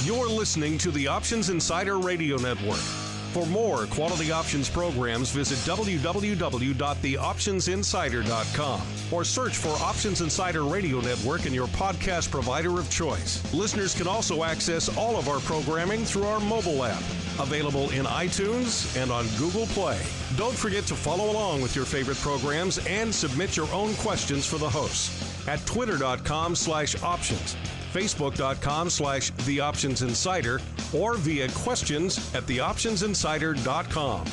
You're listening to the Options Insider Radio Network. For more quality options programs, visit www.theoptionsinsider.com or search for Options Insider Radio Network in your podcast provider of choice. Listeners can also access all of our programming through our mobile app, available in iTunes and on Google Play. Don't forget to follow along with your favorite programs and submit your own questions for the hosts at twitter.com/options. Facebook.com/TheOptionsInsider or via questions at TheOptionsInsider.com.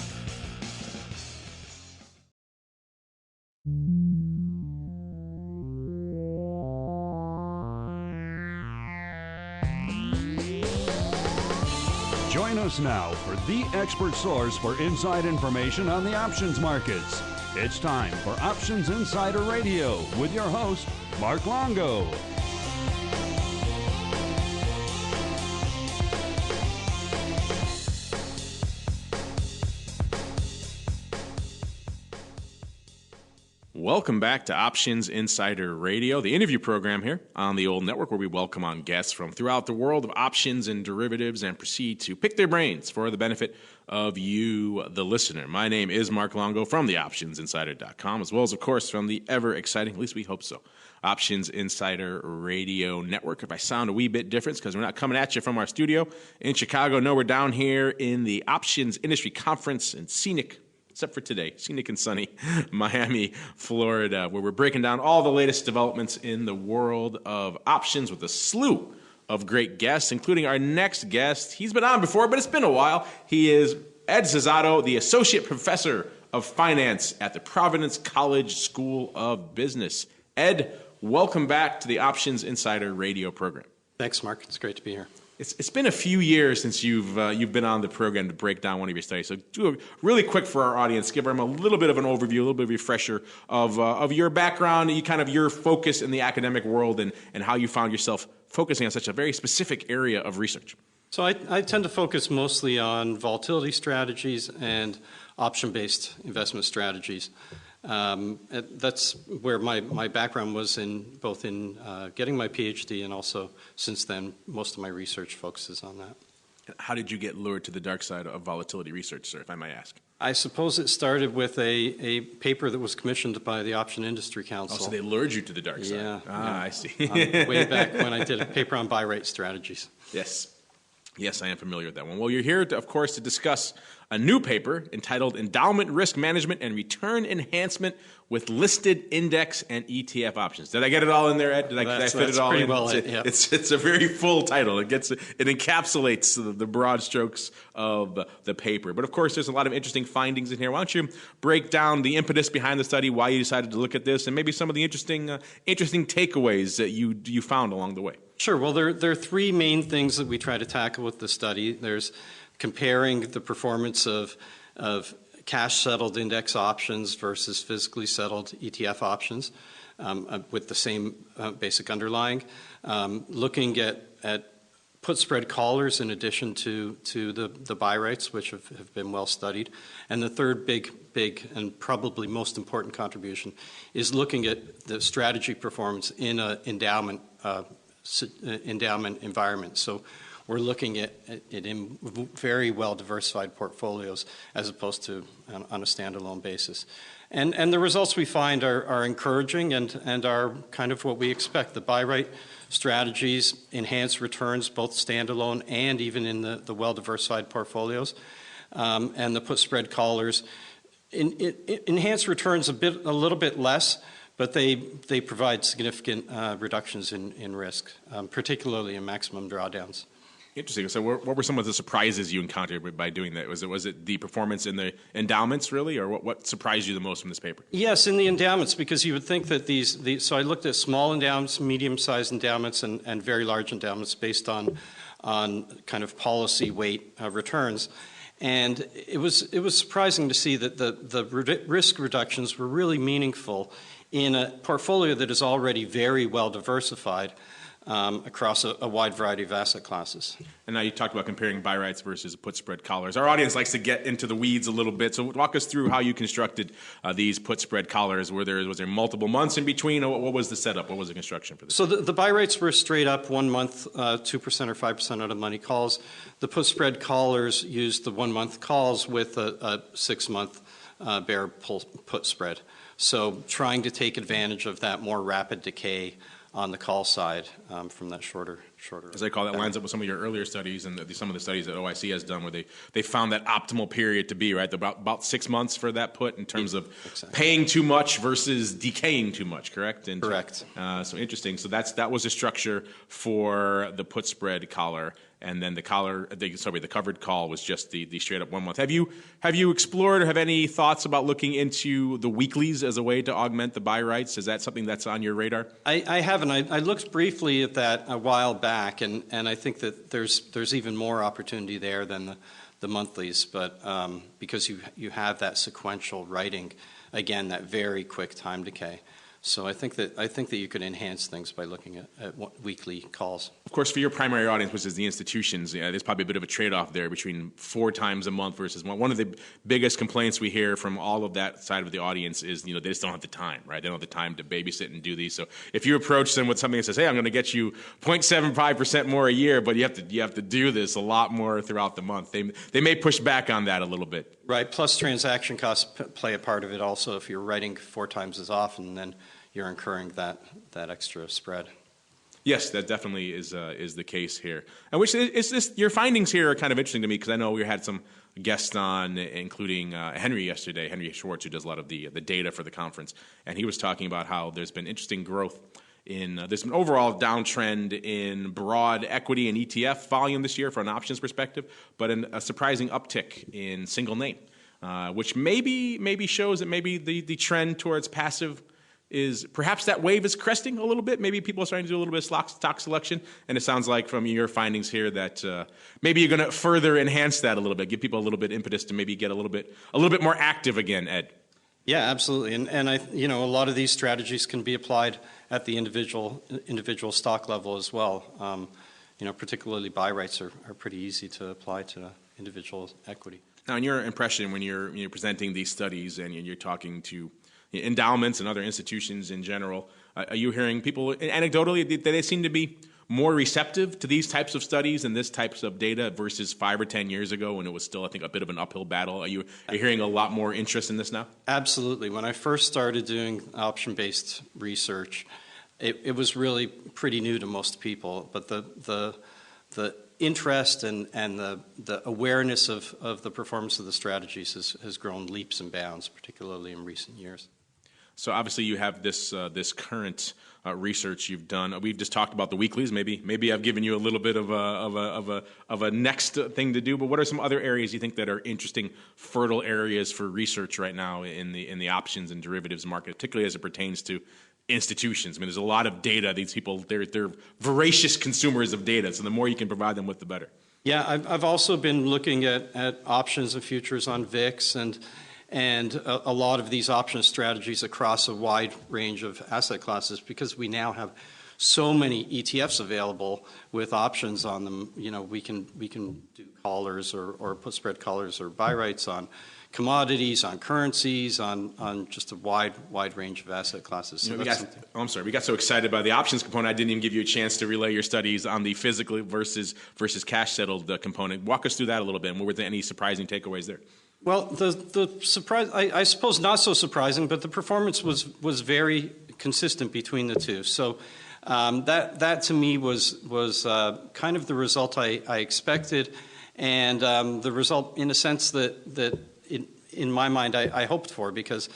Join us now for the expert source for inside information on the options markets. It's time for Options Insider Radio with your host, Mark Longo. Welcome back to Options Insider Radio, the interview program here on the old network where we welcome on guests from throughout the world of options and derivatives and proceed to pick their brains for the benefit of you, the listener. My name is Mark Longo from the OptionsInsider.com, as well as, of course, from the ever-exciting, at least we hope so, Options Insider Radio Network. If I sound a wee bit different, because we're not coming at you from our studio in Chicago. No, we're down here in the Options Industry Conference in scenic, except for today, scenic and sunny Miami, Florida, where we're breaking down all the latest developments in the world of options with a slew of great guests, including our next guest. He's been on before, but it's been a while. He is Ed SZADO, the Associate Professor of Finance at the Providence College School of Business. Ed, welcome back to the Options Insider Radio program. Thanks, Mark. It's great to be here. It's been a few years since you've been on the program to break down one of your studies. So do a really quick for our audience, give them a little bit of an overview, a little bit of a refresher of your background, your focus in the academic world, and how you found yourself focusing on such a very specific area of research. So I tend to focus mostly on volatility strategies and option-based investment strategies. That's where my background was both in getting my PhD and also since then most of my research focuses on that. How did you get lured to the dark side of volatility research, sir, if I may ask? I suppose it started with a paper that was commissioned by the Option Industry Council. Oh, so they lured you to the dark side. Yeah. I see. Way back when I did a paper on buy rate strategies. Yes, I am familiar with that one. Well, you're here, of course, to discuss a new paper entitled Endowment Risk Management and Return Enhancement with Listed Index and ETF Options. Did I get it all in there, Ed? Did I fit it all in? Well, it's a very full title. It encapsulates the broad strokes of the paper. But, of course, there's a lot of interesting findings in here. Why don't you break down the impetus behind the study, why you decided to look at this, and maybe some of the interesting takeaways that you found along the way? Sure. Well, there are three main things that we try to tackle with the study. There's comparing the performance of cash-settled index options versus physically settled ETF options with the same basic underlying. Looking at put spread collars in addition to the buy rates, which have been well studied. And the third big and probably most important contribution is looking at the strategy performance in an endowment environment. So we're looking at it in very well diversified portfolios as opposed to on a standalone basis. And the results we find are encouraging and are kind of what we expect. The buy rate strategies enhance returns both standalone and even in the well diversified portfolios. And the put spread collars enhance returns a little bit less, but they provide significant reductions in risk, particularly in maximum drawdowns. Interesting. So what were some of the surprises you encountered by doing that? Was it the performance in the endowments, really, or what surprised you the most from this paper? Yes, in the endowments, because you would think that so I looked at small endowments, medium-sized endowments, and very large endowments based on kind of policy weight returns. And it was surprising to see that the risk reductions were really meaningful in a portfolio that is already very well diversified. across a wide variety of asset classes. And now you talked about comparing buy rates versus put spread collars. Our audience likes to get into the weeds a little bit, so walk us through how you constructed these put spread collars. Was there multiple months in between, or what was the setup? What was the construction for this? So the buy rates were straight up 1 month, 2% or 5% out of money calls. The put spread collars used the 1 month calls with a 6 month bear put spread. So trying to take advantage of that more rapid decay on the call side from that shorter. As I call that, lines up with some of your earlier studies and some of the studies that OIC has done, where they found that optimal period to be right about 6 months for that put in terms of paying too much versus decaying too much. Correct. Correct. So interesting. So that was a structure for the put spread collar. And then the covered call was just the straight up 1 month. Have you explored or have any thoughts about looking into the weeklies as a way to augment the buy rights? Is that something that's on your radar? I haven't. I looked briefly at that a while back, and I think that there's even more opportunity there than the monthlies, but because you have that sequential writing, again, that very quick time decay. So I think that you could enhance things by looking at weekly calls. Of course, for your primary audience, which is the institutions, there's probably a bit of a trade-off there between 4 times a month versus one. One of the biggest complaints we hear from all of that side of the audience is, they just don't have the time, right? They don't have the time to babysit and do these. So if you approach them with something that says, "Hey, I'm going to get you 0.75% more a year," but you have to do this a lot more throughout the month, they may push back on that a little bit. Right. Plus, transaction costs play a part of it also. If you're writing 4 times as often, then you're incurring that extra spread. Yes, that definitely is the case here. And which is this, your findings here are kind of interesting to me, because I know we had some guests on, including Henry yesterday, Henry Schwartz, who does a lot of the data for the conference, and he was talking about how there's been interesting growth there's an overall downtrend in broad equity and ETF volume this year from an options perspective, but a surprising uptick in single name, which maybe shows that maybe the trend towards passive is perhaps that wave is cresting a little bit. Maybe people are starting to do a little bit of stock selection, and it sounds like from your findings here that maybe you're going to further enhance that a little bit, give people a little bit impetus to maybe get a little bit more active again, Ed. Yeah, absolutely, and I, a lot of these strategies can be applied at the individual stock level as well. Particularly buy rates are pretty easy to apply to individual equity. Now, in your impression, when you're presenting these studies and you're talking to endowments and other institutions in general, are you hearing people anecdotally that they seem to be more receptive to these types of studies and this types of data versus 5 or 10 years ago when it was still, I think, a bit of an uphill battle? Are you hearing a lot more interest in this now? Absolutely. When I first started doing option-based research, it was really pretty new to most people, but the interest and the awareness of the performance of the strategies has grown leaps and bounds, particularly in recent years. So obviously you have this current research you've done. We've just talked about the weeklies. Maybe I've given you a little bit of a next thing to do. But what are some other areas you think that are interesting, fertile areas for research right now in the options and derivatives market, particularly as it pertains to institutions? I mean, there's a lot of data. These people, they're voracious consumers of data. So the more you can provide them with, the better. Yeah, I've also been looking at options and futures on VIX and a lot of these option strategies across a wide range of asset classes, because we now have so many ETFs available with options on them. We can do collars or put spread collars or buy rates on commodities, on currencies, on just a wide range of asset classes. So we got so excited by the options component, I didn't even give you a chance to relay your studies on the physical versus cash settled component. Walk us through that a little bit, and were there any surprising takeaways there? Well, the surprise, I suppose not so surprising, but the performance was very consistent between the two. So that to me was kind of the result I expected, and the result in a sense that in my mind I hoped for, because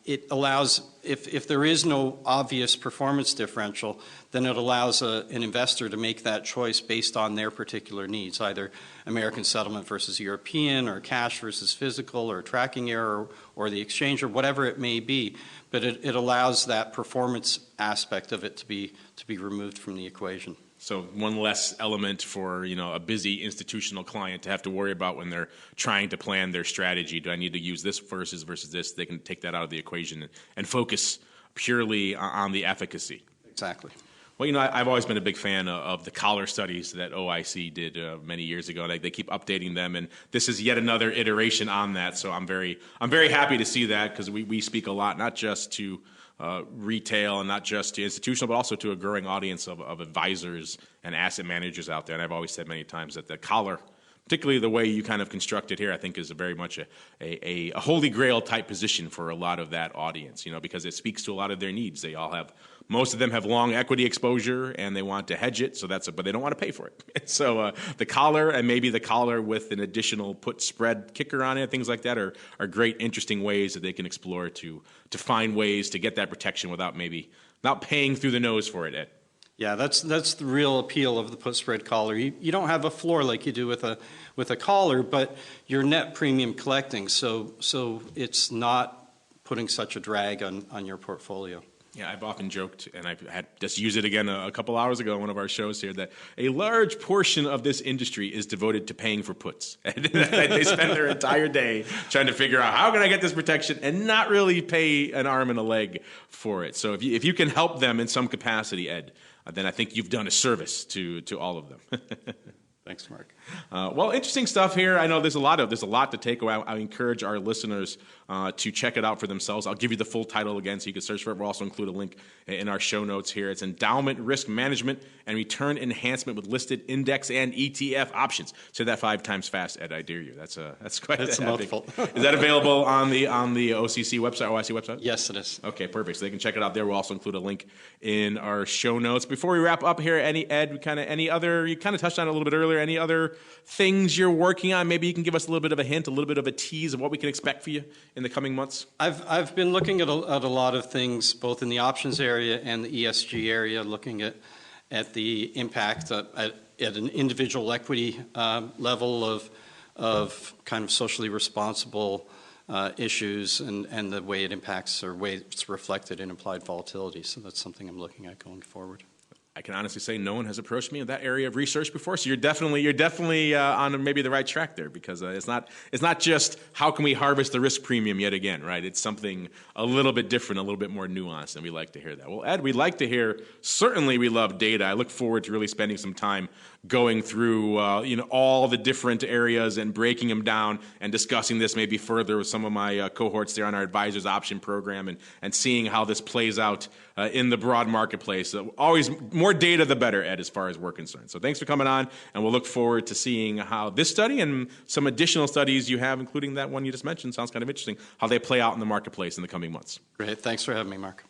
it allows, if there is no obvious performance differential, then it allows an investor to make that choice based on their particular needs, either American settlement versus European, or cash versus physical, or tracking error, or the exchange, or whatever it may be. But it allows that performance aspect of it to be removed from the equation. So one less element for a busy institutional client to have to worry about when they're trying to plan their strategy. Do I need to use this versus this? They can take that out of the equation and focus purely on the efficacy. Exactly. Well, I've always been a big fan of the collar studies that OIC did many years ago. They keep updating them, and this is yet another iteration on that. So I'm very happy to see that, because we speak a lot, not just to retail and not just to institutional, but also to a growing audience of advisors and asset managers out there. And I've always said many times that the collar, particularly the way you kind of construct it here, I think is very much a holy grail type position for a lot of that audience, because it speaks to a lot of their needs. Most of them have long equity exposure and they want to hedge it, but they don't want to pay for it. So the collar, and maybe the collar with an additional put spread kicker on it, things like that are great, interesting ways that they can explore to find ways to get that protection without not paying through the nose for it, Ed. Yeah, that's the real appeal of the put spread collar. You don't have a floor like you do with a collar, but you're net premium collecting, so it's not putting such a drag on your portfolio. Yeah, I've often joked, and I've had just used it again a couple hours ago on one of our shows here, that a large portion of this industry is devoted to paying for puts. And they spend their entire day trying to figure out, how can I get this protection, and not really pay an arm and a leg for it. So if you can help them in some capacity, Ed, then I think you've done a service to all of them. Thanks, Mark. Well, interesting stuff here. I know there's a lot to take away. I encourage our listeners to check it out for themselves. I'll give you the full title again so you can search for it. We'll also include a link in our show notes here. It's Endowment Risk Management and Return Enhancement with Listed Index and ETF Options. Say that 5 times fast, Ed. I dare you. That's quite a mouthful. Is that available on the OCC website, OIC website? Yes, it is. Okay, perfect. So they can check it out there. We'll also include a link in our show notes. Before we wrap up here, you kind of touched on it a little bit earlier. Any other things you're working on? Maybe you can give us a little bit of a hint, a little bit of a tease of what we can expect for you in the coming months. I've been looking at a lot of things, both in the options area and the ESG area, looking at the impact at an individual equity level of kind of socially responsible issues and the way it impacts or way it's reflected in implied volatility. So that's something I'm looking at going forward. I can honestly say no one has approached me in that area of research before, so you're definitely on maybe the right track there, because it's not just how can we harvest the risk premium yet again, right? It's something a little bit different, a little bit more nuanced, and we like to hear that. Well, Ed, we like to hear. Certainly, we love data. I look forward to really spending some time going through all the different areas and breaking them down and discussing this maybe further with some of my cohorts there on our advisors option program and seeing how this plays out in the broad marketplace. Always more data the better, Ed, as far as we're concerned. So thanks for coming on, and we'll look forward to seeing how this study and some additional studies you have, including that one you just mentioned, sounds kind of interesting, how they play out in the marketplace in the coming months. Great. Thanks for having me, Mark.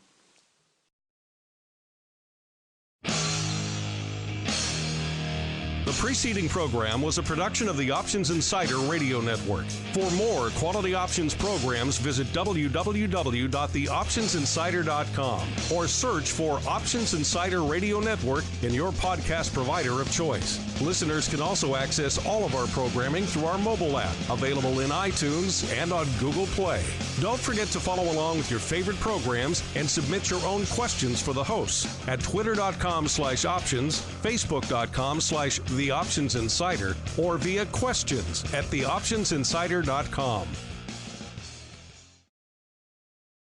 The preceding program was a production of the Options Insider Radio Network. For more quality options programs, visit www.theoptionsinsider.com or search for Options Insider Radio Network in your podcast provider of choice. Listeners can also access all of our programming through our mobile app, available in iTunes and on Google Play. Don't forget to follow along with your favorite programs and submit your own questions for the hosts at twitter.com/options, facebook.com/The Options Insider, or via questions at theoptionsinsider.com.